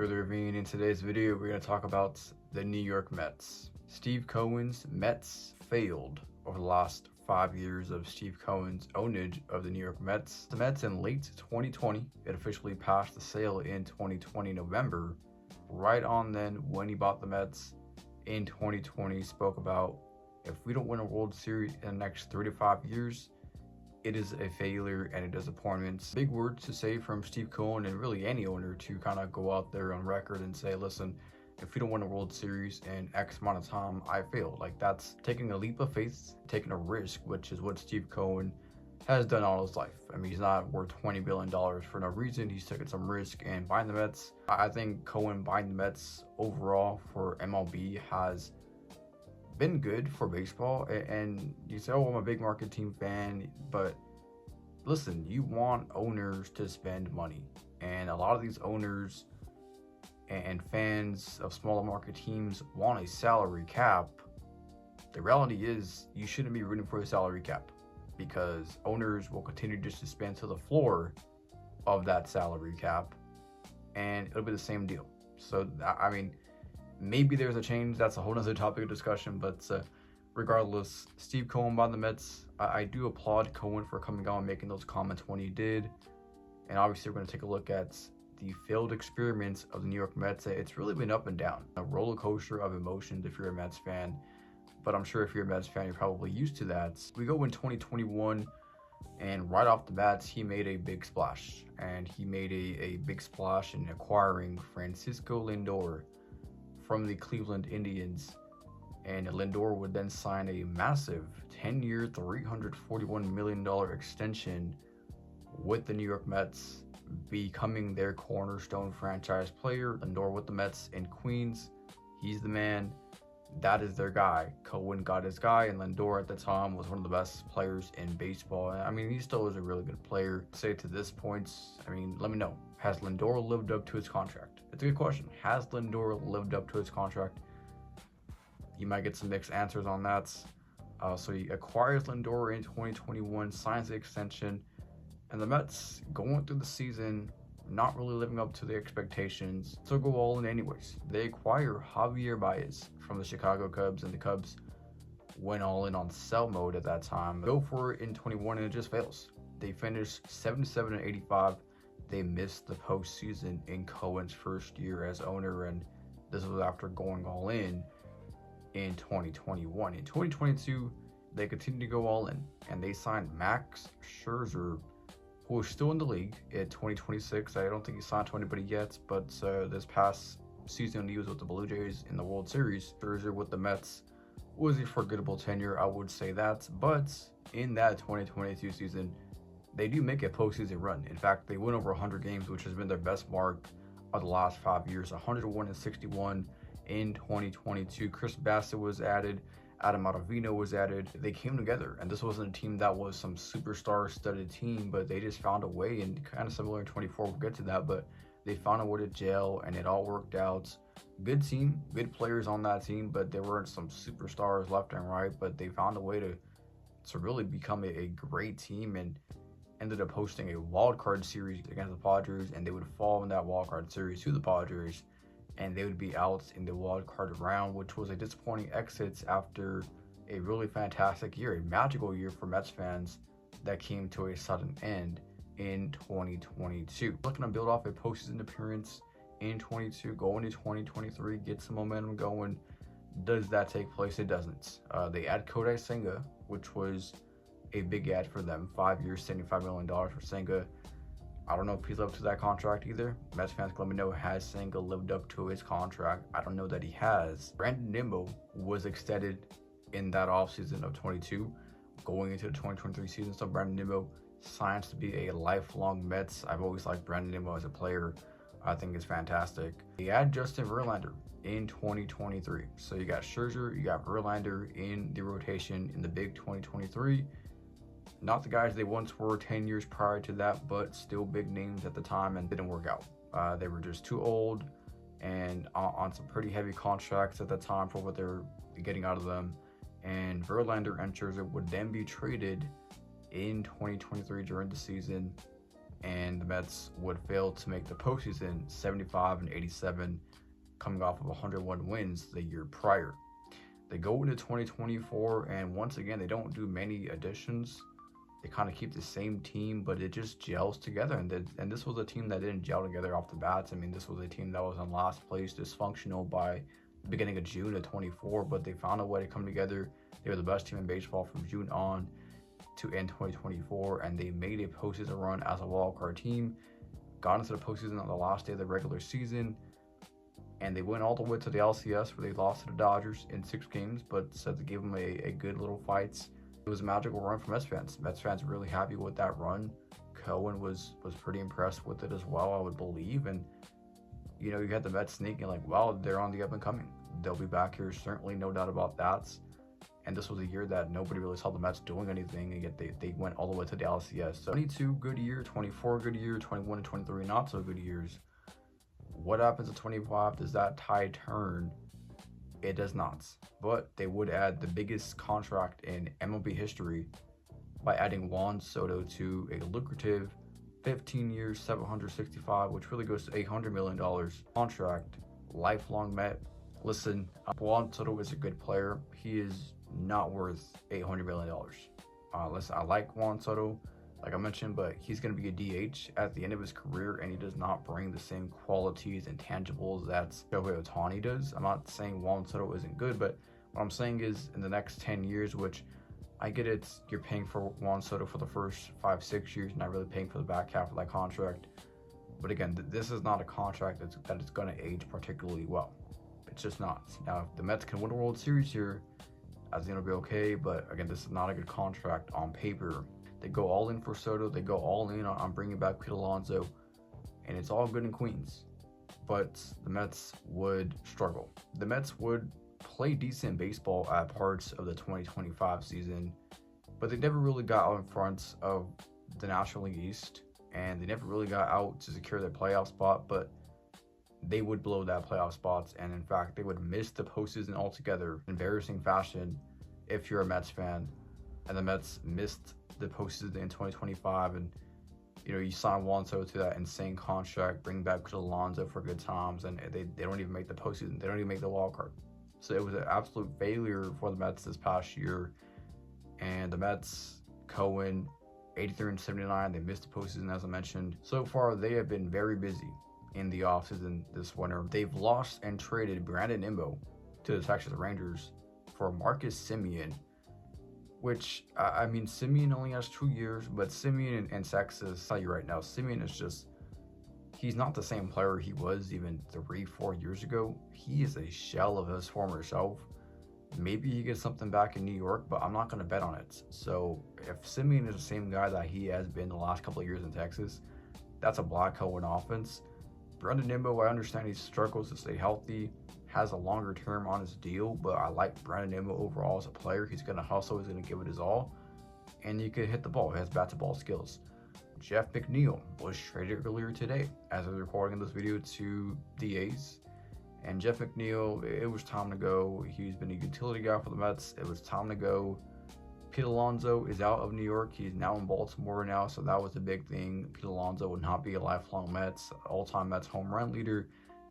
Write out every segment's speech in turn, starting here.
For the Ravine, in today's video, we're going to talk about the New York Mets. Steve Cohen's Mets failed over the last 5 years of Steve Cohen's ownage of the New York Mets. The Mets in late 2020, it officially passed the sale in 2020 November. Right on then, when he bought the Mets in 2020, spoke about if we don't win a World Series in the next 3 to 5 years, it is a failure and a disappointment. Big words to say from Steve Cohen and really any owner to kind of go out there on record and say, listen, if we don't win a World Series in X amount of time, I failed. Like, that's taking a leap of faith, taking a risk, which is what Steve Cohen has done all his life. I mean, he's not worth $20 billion for no reason. He's taken some risk and buying the Mets. I think Cohen buying the Mets overall for MLB has been good for baseball. And you say, oh, I'm a big market team fan, but listen, you want owners to spend money, and a lot of these owners and fans of smaller market teams want a salary cap. The reality is you shouldn't be rooting for a salary cap, because owners will continue just to spend to the floor of that salary cap, and it'll be the same deal. So I mean, maybe there's a change. That's a whole nother topic of discussion. But regardless, Steve Cohen bought the Mets. I do applaud Cohen for coming out and making those comments when he did. And obviously, we're going to take a look at the failed experiments of the New York Mets. It's really been up and down, a roller coaster of emotions if you're a Mets fan. But I'm sure if you're a Mets fan, you're probably used to that. We go in 2021, and right off the bat, he made a big splash. And he made a big splash in acquiring Francisco Lindor from the Cleveland Indians, and Lindor would then sign a massive 10-year, $341 million extension with the New York Mets, becoming their cornerstone franchise player. Lindor with the Mets in Queens, he's the man. That is their guy. Cohen got his guy, and Lindor at the time was one of the best players in baseball. I mean, he still is a really good player. Say to this point, I mean, let me know. Has Lindor lived up to his contract? It's a good question. Has Lindor lived up to his contract? You might get some mixed answers on that. So he acquires Lindor in 2021, signs the extension, and the Mets going through the season not really living up to the expectations, so go all in anyways. They acquire Javier Baez from the Chicago Cubs, and the Cubs went all in on sell mode at that time. Go for it in 21, and it just fails. They finished 77-85. They missed the postseason in Cohen's first year as owner, and this was after going all in 2021. In 2022, they continued to go all in, and they signed Max Scherzer, who is still in the league in 2026. I don't think he signed to anybody yet, but this past season he was with the Blue Jays in the World Series. Scherzer with the Mets was a forgettable tenure, I would say that, but in that 2022 season, they do make a postseason run. In fact, they win over 100 games, which has been their best mark of the last 5 years. 101-61 in 2022. Chris Bassett was added. Ravine was added. They came together, and this wasn't a team that was some superstar-studded team, but they just found a way, and kind of similar in 24. We'll get to that, but they found a way to gel, and it all worked out. Good team, good players on that team, but there weren't some superstars left and right, but they found a way to really become a great team, and ended up hosting a wild card series against the Padres, and they would fall in that wild card series to the Padres, and they would be out in the wild card round, which was a disappointing exit after a really fantastic year, a magical year for Mets fans that came to a sudden end in 2022. Looking to build off a postseason appearance in 22, going to 2023, get some momentum going. Does that take place? It doesn't. They add Kodai Senga, which was a big ad for them. 5 years, $75 million for Senga. I don't know if he's lived up to that contract either. Mets fans can let me know, has Senga lived up to his contract? I don't know that he has. Brandon Nimmo was extended in that offseason of 22, going into the 2023 season. So Brandon Nimmo signs to be a lifelong Mets. I've always liked Brandon Nimmo as a player. I think it's fantastic. They add Justin Verlander in 2023. So you got Scherzer, you got Verlander in the rotation in the big 2023. Not the guys they once were 10 years prior to that, but still big names at the time, and didn't work out. They were just too old and on some pretty heavy contracts at the time for what they're getting out of them. And Verlander and Scherzer would then be traded in 2023 during the season and the Mets would fail to make the postseason 75 and 87, coming off of 101 wins the year prior. They go into 2024, and once again, they don't do many additions. They kind of keep the same team, but it just gels together. And this was a team that didn't gel together off the bats. I mean, this was a team that was in last place, dysfunctional by the beginning of June of 24, but they found a way to come together. They were the best team in baseball from June on to end 2024, and they made a postseason run as a wildcard team, got into the postseason on the last day of the regular season, and they went all the way to the LCS where they lost to the Dodgers in 6 games, but said to give them a good little fights. It was a magical run for Mets fans. Mets fans were really happy with that run. Cohen was pretty impressed with it as well, I would believe. And, you know, you had the Mets sneaking like, well, they're on the up and coming. They'll be back here, certainly, no doubt about that. And this was a year that nobody really saw the Mets doing anything, and yet they went all the way to the LCS. So 22 good year, 24 good year, 21 and 23 not so good years. What happens in 25? Does that tide turn? It does not. But they would add the biggest contract in MLB history by adding Juan Soto to a lucrative 15 years, 765, which really goes to $800 million contract, lifelong Met. Listen, Juan Soto is a good player. He is not worth $800 million. Listen, I like Juan Soto, like I mentioned, but he's going to be a DH at the end of his career, and he does not bring the same qualities and tangibles that Shohei Ohtani does. I'm not saying Juan Soto isn't good, but what I'm saying is in the next 10 years, which I get it, you're paying for Juan Soto for the first 5-6 years, not really paying for the back half of that contract. But again, this is not a contract that is going to age particularly well. It's just not. Now, if the Mets can win a World Series here, I think it'll be okay, but again, this is not a good contract on paper. They go all in for Soto. They go all in on bringing back Pete Alonso, and it's all good in Queens. But the Mets would struggle. The Mets would play decent baseball at parts of the 2025 season, but they never really got out in front of the National League East, and they never really got out to secure their playoff spot, but they would blow that playoff spots, and in fact, they would miss the postseason altogether, embarrassing fashion if you're a Mets fan. And the Mets missed the postseason in 2025, and you know, you sign Juan Soto to that insane contract, bring back Pete Alonso for good times, and they don't even make the postseason. They don't even make the wild card. So it was an absolute failure for the Mets this past year. And the Mets, Cohen, 83 and 79, they missed the postseason, as I mentioned. So far, they have been very busy in the offseason this winter. They've lost and traded Brandon Nimmo to the Texas Rangers for Marcus Semien, which, I mean, Semien only has 2 years, but Semien in Texas, I'll tell you right now, Semien is just, he's not the same player he was even 3-4 years ago. He is a shell of his former self. Maybe he gets something back in New York, but I'm not going to bet on it. So if Semien is the same guy that he has been the last couple of years in Texas, that's a black hole in offense. Brandon Nimmo, I understand he struggles to stay healthy, has a longer term on his deal, but I like Brandon Nimmo overall as a player. He's going to hustle, he's going to give it his all, and you could hit the ball. He has bat-to-ball skills. Jeff McNeil was traded earlier today as I was recording this video to the A's. And Jeff McNeil, it was time to go. He's been a utility guy for the Mets. It was time to go. Pete Alonso is out of New York. He's now in Baltimore now, so that was a big thing. Pete Alonso would not be a lifelong Mets, all-time Mets home run leader.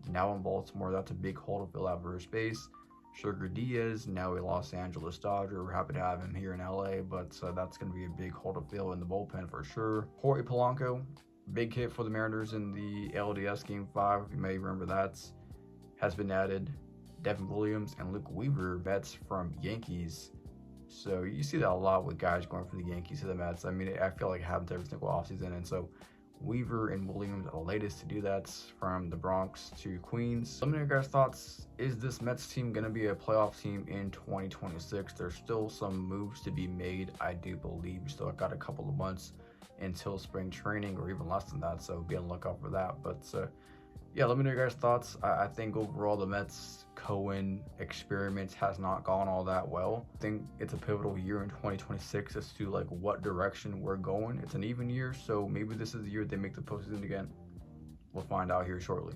Now in Baltimore, that's a big hole to fill out for space. Sugar Diaz, now a Los Angeles Dodger. We're happy to have him here in LA, but that's going to be a big hole to fill in the bullpen for sure. Jorge Polanco, big hit for the Mariners in the LDS Game 5. You may remember that. Has been added. Devin Williams and Luke Weaver, Mets from Yankees. So you see that a lot with guys going from the Yankees to the Mets. I mean, I feel like it happens every single offseason, and so Weaver and Williams are the latest to do that, from the Bronx to Queens. Let me know your guys' thoughts. Is this Mets team going to be a playoff team in 2026? There's still some moves to be made, I do believe. We still got a couple of months until spring training, or even less than that, so be on the lookout for that. But yeah, let me know your guys' thoughts. I think overall the Mets Cohen experiment has not gone all that well. I think it's a pivotal year in 2026 as to like what direction we're going. It's an even year, so maybe this is the year they make the postseason again. We'll find out here shortly.